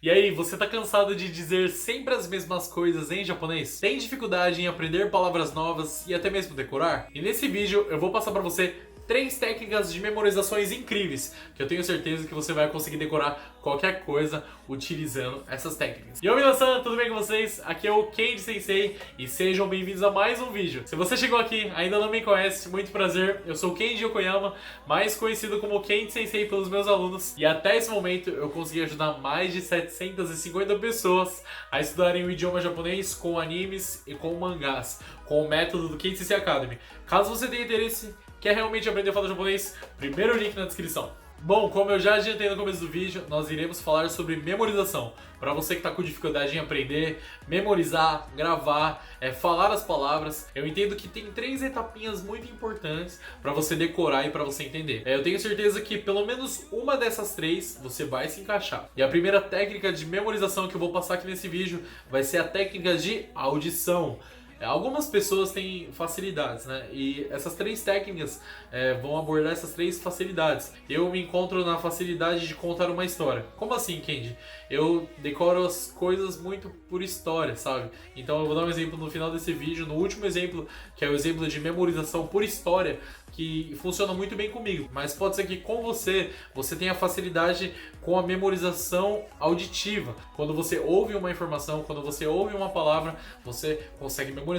E aí, você tá cansado de dizer sempre as mesmas coisas em japonês? Tem dificuldade em aprender palavras novas e até mesmo decorar? E nesse vídeo eu vou passar pra você 3 técnicas de memorizações incríveis, que eu tenho certeza que você vai conseguir decorar qualquer coisa utilizando essas técnicas. E minasan, tudo bem com vocês? Aqui é o Kenji Sensei e sejam bem-vindos a mais um vídeo. Se você chegou aqui e ainda não me conhece, muito prazer, eu sou o Kenji Yokoyama, mais conhecido como Kenji Sensei pelos meus alunos, e até esse momento eu consegui ajudar mais de 750 pessoas a estudarem o idioma japonês com animes e com mangás, com o método do Kenji Sensei Academy. Caso você tenha interesse, quer realmente aprender a falar japonês? Primeiro link na descrição. Bom, como eu já adiantei no começo do vídeo, nós iremos falar sobre memorização. Para você que está com dificuldade em aprender, memorizar, gravar, falar as palavras, eu entendo que tem 3 etapinhas muito importantes para você decorar e para você entender. Eu tenho certeza que pelo menos uma dessas 3 você vai se encaixar. E a primeira técnica de memorização que eu vou passar aqui nesse vídeo vai ser a técnica de audição. Algumas pessoas têm facilidades, né? E essas 3 técnicas vão abordar essas 3 facilidades. Eu me encontro na facilidade de contar uma história. Como assim, Kenji? Eu decoro as coisas muito por história, sabe? Então eu vou dar um exemplo no final desse vídeo, no último exemplo, que é o exemplo de memorização por história, que funciona muito bem comigo. Mas pode ser que com você tenha facilidade com a memorização auditiva. Quando você ouve uma informação, quando você ouve uma palavra, você consegue memorizar.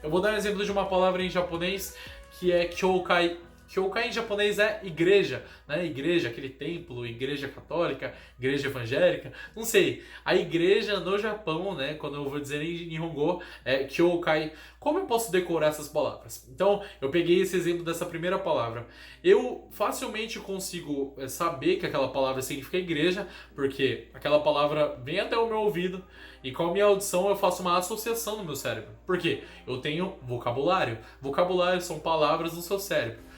Eu vou dar um exemplo de uma palavra em japonês que é kyoukai. Kyoukai em japonês é igreja, né? Igreja, aquele templo, igreja católica, igreja evangélica, não sei. A igreja no Japão, né? Quando eu vou dizer em Nihongo, é kyoukai. Como eu posso decorar essas palavras? Então, eu peguei esse exemplo dessa primeira palavra. Eu facilmente consigo saber que aquela palavra significa igreja, porque aquela palavra vem até o meu ouvido e com a minha audição eu faço uma associação no meu cérebro. Por quê? Eu tenho vocabulário. Vocabulário são palavras no seu cérebro.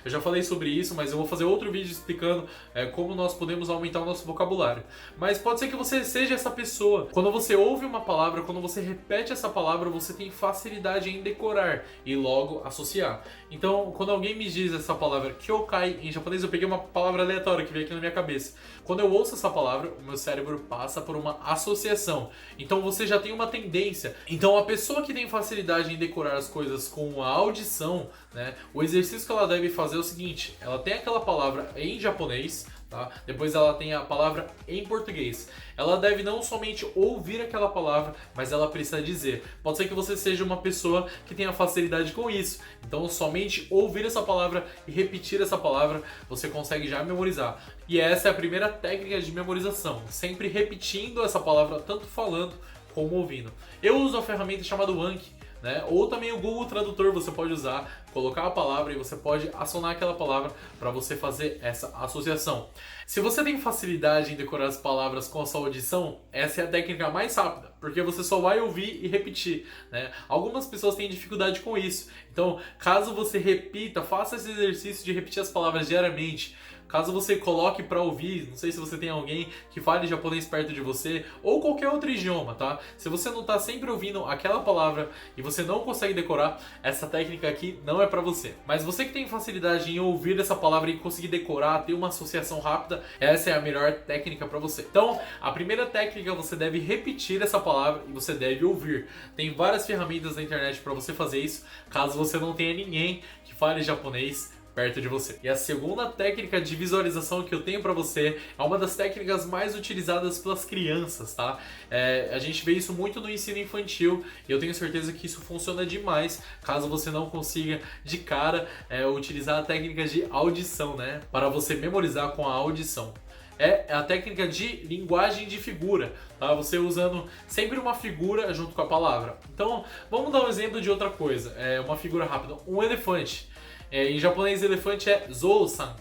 Eu já falei sobre isso, mas eu vou fazer outro vídeo explicando como nós podemos aumentar o nosso vocabulário. Mas pode ser que você seja essa pessoa. Quando você ouve uma palavra, quando você repete essa palavra, você tem facilidade em decorar e logo associar. Então, quando alguém me diz essa palavra kyoukai em japonês, eu peguei uma palavra aleatória que veio aqui na minha cabeça. Quando eu ouço essa palavra, o meu cérebro passa por uma associação. Então você já tem uma tendência. Então a pessoa que tem facilidade em decorar as coisas com a audição, né, o exercício que ela deve fazer é o seguinte: ela tem aquela palavra em japonês, tá? Depois ela tem a palavra em português. Ela deve não somente ouvir aquela palavra, mas ela precisa dizer. Pode ser que você seja uma pessoa que tenha facilidade com isso. Então somente ouvir essa palavra e repetir essa palavra, você consegue já memorizar. E essa é a primeira técnica de memorização, sempre repetindo essa palavra, tanto falando como ouvindo. Eu uso a ferramenta chamada Anki, né? Ou também o Google Tradutor você pode usar, colocar a palavra e você pode acionar aquela palavra para você fazer essa associação. Se você tem facilidade em decorar as palavras com a sua audição, essa é a técnica mais rápida, porque você só vai ouvir e repetir, né? Algumas pessoas têm dificuldade com isso, então caso você repita, faça esse exercício de repetir as palavras diariamente. Caso você coloque para ouvir, não sei se você tem alguém que fale japonês perto de você ou qualquer outro idioma, tá? Se você não tá sempre ouvindo aquela palavra e você não consegue decorar, essa técnica aqui não é para você. Mas você que tem facilidade em ouvir essa palavra e conseguir decorar, ter uma associação rápida, essa é a melhor técnica para você. Então, a primeira técnica, você deve repetir essa palavra e você deve ouvir. Tem várias ferramentas na internet para você fazer isso, caso você não tenha ninguém que fale japonês perto de você. E a segunda técnica de visualização que eu tenho pra você é uma das técnicas mais utilizadas pelas crianças, tá? A gente vê isso muito no ensino infantil e eu tenho certeza que isso funciona demais caso você não consiga de cara utilizar a técnica de audição, né? Para você memorizar com a audição. É a técnica de linguagem de figura, tá? Você usando sempre uma figura junto com a palavra. Então, vamos dar um exemplo de outra coisa. Uma figura rápida. Um elefante. Em japonês, elefante é zou-san,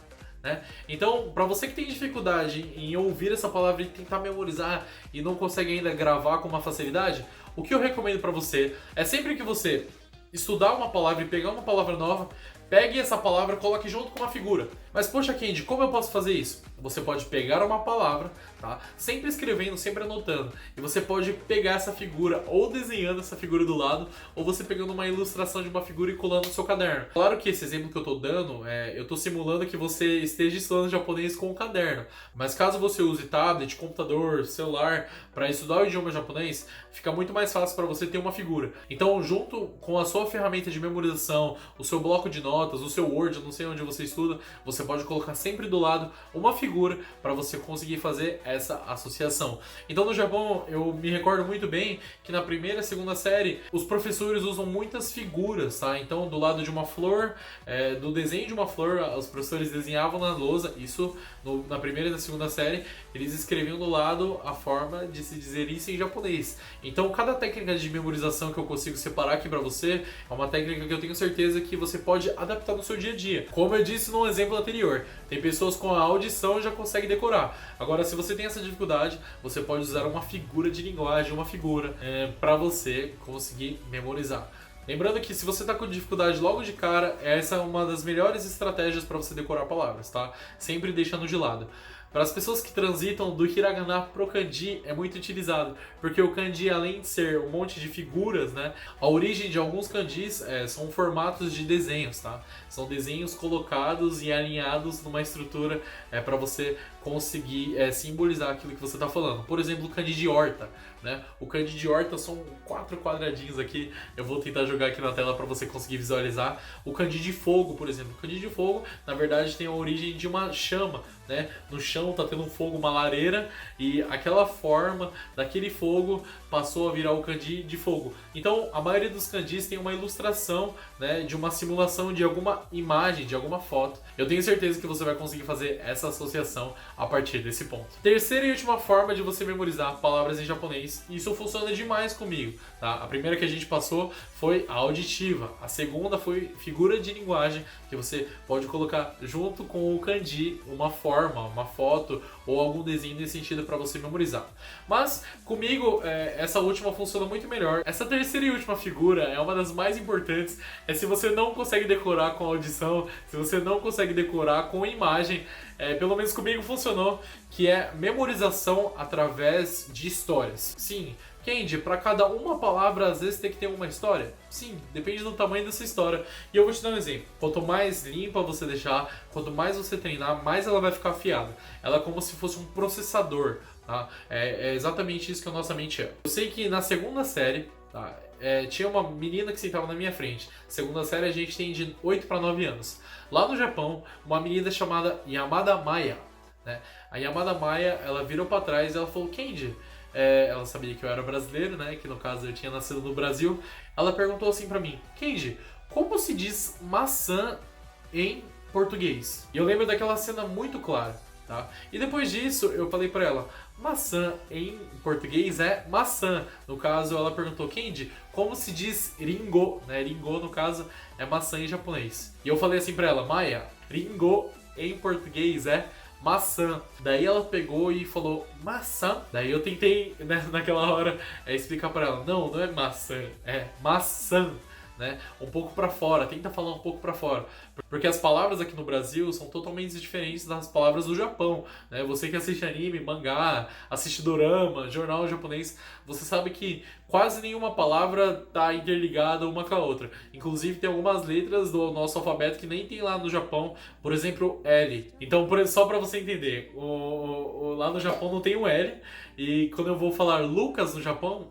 né? Então, para você que tem dificuldade em ouvir essa palavra e tentar memorizar e não consegue ainda gravar com uma facilidade, o que eu recomendo para você é sempre que você estudar uma palavra e pegar uma palavra nova, pegue essa palavra, coloque junto com uma figura. Mas poxa, Kendi, como eu posso fazer isso? Você pode pegar uma palavra, tá? Sempre escrevendo, sempre anotando. E você pode pegar essa figura ou desenhando essa figura do lado, ou você pegando uma ilustração de uma figura e colando no seu caderno. Claro que esse exemplo que eu tô dando, eu tô simulando que você esteja estudando japonês com um caderno. Mas caso você use tablet, computador, celular para estudar o idioma japonês, fica muito mais fácil para você ter uma figura. Então, junto com a sua ferramenta de memorização, o seu bloco de notas, o seu Word, eu não sei onde você estuda, você pode colocar sempre do lado uma figura para você conseguir fazer essa associação. Então, no Japão, eu me recordo muito bem que na primeira e segunda série, os professores usam muitas figuras, tá? Então, do lado de uma flor, do desenho de uma flor, os professores desenhavam na lousa, isso na primeira e na segunda série, eles escreviam do lado a forma de se dizer isso em japonês. Então, cada técnica de memorização que eu consigo separar aqui para você é uma técnica que eu tenho certeza que você pode adaptar no seu dia a dia. Como eu disse no exemplo anterior, tem pessoas com a audição já conseguem decorar. Agora, se você tem essa dificuldade, você pode usar uma figura de linguagem, uma figura para você conseguir memorizar. Lembrando que se você está com dificuldade logo de cara, essa é uma das melhores estratégias para você decorar palavras, tá? Sempre deixando de lado. Para as pessoas que transitam do hiragana pro kanji é muito utilizado, porque o kanji, além de ser um monte de figuras, né, a origem de alguns kanjis são formatos de desenhos, tá? São desenhos colocados e alinhados numa estrutura para você conseguir simbolizar aquilo que você está falando. Por exemplo, o kanji de horta, né? O kanji de horta são 4 quadradinhos aqui, eu vou tentar jogar aqui na tela para você conseguir visualizar. O kanji de fogo, por exemplo. O kanji de fogo, na verdade, tem a origem de uma chama, né? No chão tá tendo um fogo, uma lareira, e aquela forma daquele fogo passou a virar o kanji de fogo. Então, a maioria dos kanjis tem uma ilustração, né, de uma simulação de alguma imagem, de alguma foto. Eu tenho certeza que você vai conseguir fazer essa associação a partir desse ponto. Terceira e última forma de você memorizar palavras em japonês, e isso funciona demais comigo, tá? A primeira que a gente passou foi a auditiva, a segunda foi figura de linguagem, que você pode colocar junto com o kanji uma forma, uma foto ou algum desenho nesse sentido para você memorizar. Mas comigo essa última funciona muito melhor. Essa terceira e última figura é uma das mais importantes. Se você não consegue decorar com audição, se você não consegue decorar com imagem, pelo menos comigo funcionou, que é memorização através de histórias. Sim, Kendi, para cada uma palavra, às vezes tem que ter uma história? Sim, depende do tamanho dessa história. E eu vou te dar um exemplo. Quanto mais limpa você deixar, quanto mais você treinar, mais ela vai ficar afiada. Ela é como se fosse um processador, tá? É exatamente isso que a nossa mente é. Eu sei que na segunda série, tá, tinha uma menina que sentava na minha frente. Segunda série a gente tem de 8 para 9 anos. Lá no Japão, uma menina chamada Yamada Maya, né? A Yamada Maya, ela virou para trás e ela falou: Kendi, ela sabia que eu era brasileiro, né? Que no caso eu tinha nascido no Brasil. Ela perguntou assim pra mim: Kendi, como se diz maçã em português? E eu lembro daquela cena muito clara, tá? E depois disso eu falei pra ela: maçã em português é maçã. No caso ela perguntou: Kendi, como se diz ringo? Né? Ringo no caso é maçã em japonês. E eu falei assim pra ela: Maya, ringo em português é maçã. Daí ela pegou e falou: maçã? Daí eu tentei, né, naquela hora explicar pra ela: não é maçã, é maçã, né? Um pouco pra fora, tenta falar um pouco pra fora. Porque as palavras aqui no Brasil são totalmente diferentes das palavras do Japão, né? Você que assiste anime, mangá, assiste dorama, jornal japonês, você sabe que quase nenhuma palavra tá interligada uma com a outra. Inclusive tem algumas letras do nosso alfabeto que nem tem lá no Japão, por exemplo, L. Então, só pra você entender, lá no Japão não tem o L, e quando eu vou falar Lucas no Japão,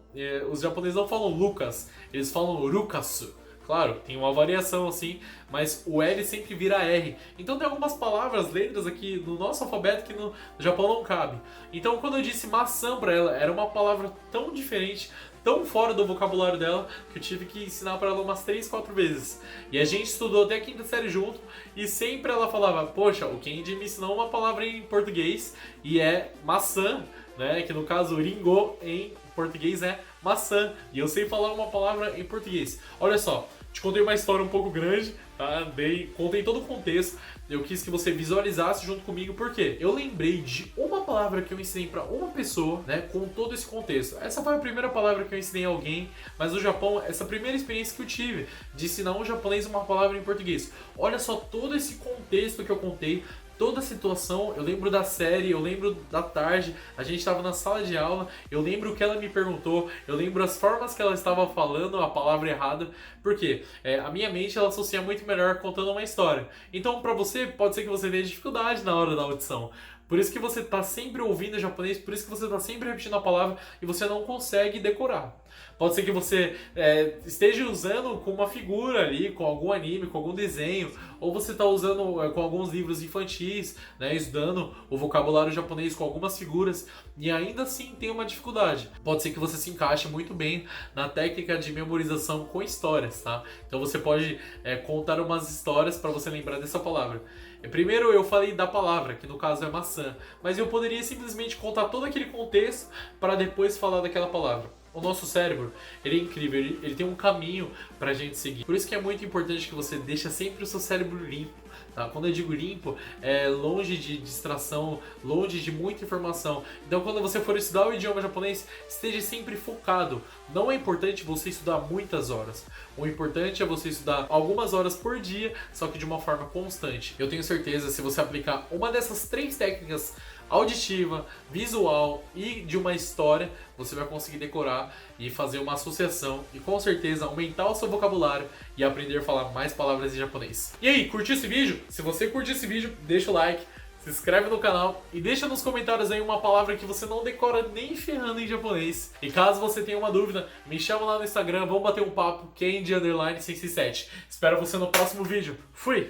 os japoneses não falam Lucas, eles falam Rukasu. Claro, tem uma variação assim, mas o L sempre vira R. Então tem algumas palavras, letras aqui no nosso alfabeto que no Japão não cabe. Então quando eu disse maçã pra ela, era uma palavra tão diferente, tão fora do vocabulário dela, que eu tive que ensinar pra ela umas 3, 4 vezes. E a gente estudou até a quinta série junto, e sempre ela falava: poxa, o Kendi me ensinou uma palavra em português, e é maçã, né? Que no caso, ringo em português é maçã. E eu sei falar uma palavra em português. Olha só, deixa Te contei uma história um pouco grande, tá? Contei todo o contexto. Eu quis que você visualizasse junto comigo, porque eu lembrei de uma palavra que eu ensinei pra uma pessoa, né, com todo esse contexto. Essa foi a primeira palavra que eu ensinei a alguém, mas no Japão, essa primeira experiência que eu tive de ensinar um japonês uma palavra em português. Olha só todo esse contexto que eu contei, toda a situação. Eu lembro da série, eu lembro da tarde, a gente estava na sala de aula, eu lembro o que ela me perguntou, eu lembro as formas que ela estava falando a palavra errada, porque a minha mente ela associa muito melhor contando uma história. Então para você, pode ser que você tenha dificuldade na hora da audição. Por isso que você está sempre ouvindo japonês, por isso que você está sempre repetindo a palavra e você não consegue decorar. Pode ser que você esteja usando com uma figura ali, com algum anime, com algum desenho, ou você está usando com alguns livros infantis, né, estudando o vocabulário japonês com algumas figuras e ainda assim tem uma dificuldade. Pode ser que você se encaixe muito bem na técnica de memorização com histórias, tá? Então você pode contar umas histórias para você lembrar dessa palavra. Primeiro eu falei da palavra, que no caso é maçã, mas eu poderia simplesmente contar todo aquele contexto para depois falar daquela palavra. O nosso cérebro, ele é incrível, ele tem um caminho pra gente seguir. Por isso que é muito importante que você deixe sempre o seu cérebro limpo, tá? Quando eu digo limpo, é longe de distração, longe de muita informação. Então quando você for estudar o idioma japonês, esteja sempre focado. Não é importante você estudar muitas horas. O importante é você estudar algumas horas por dia, só que de uma forma constante. Eu tenho certeza, se você aplicar uma dessas 3 técnicas, auditiva, visual e de uma história, você vai conseguir decorar e fazer uma associação e com certeza aumentar o seu vocabulário e aprender a falar mais palavras em japonês. E aí, curtiu esse vídeo? Se você curtiu esse vídeo, deixa o like, se inscreve no canal e deixa nos comentários aí uma palavra que você não decora nem ferrando em japonês. E caso você tenha uma dúvida, me chama lá no Instagram, vamos bater um papo, Kenji_667. Espero você no próximo vídeo. Fui!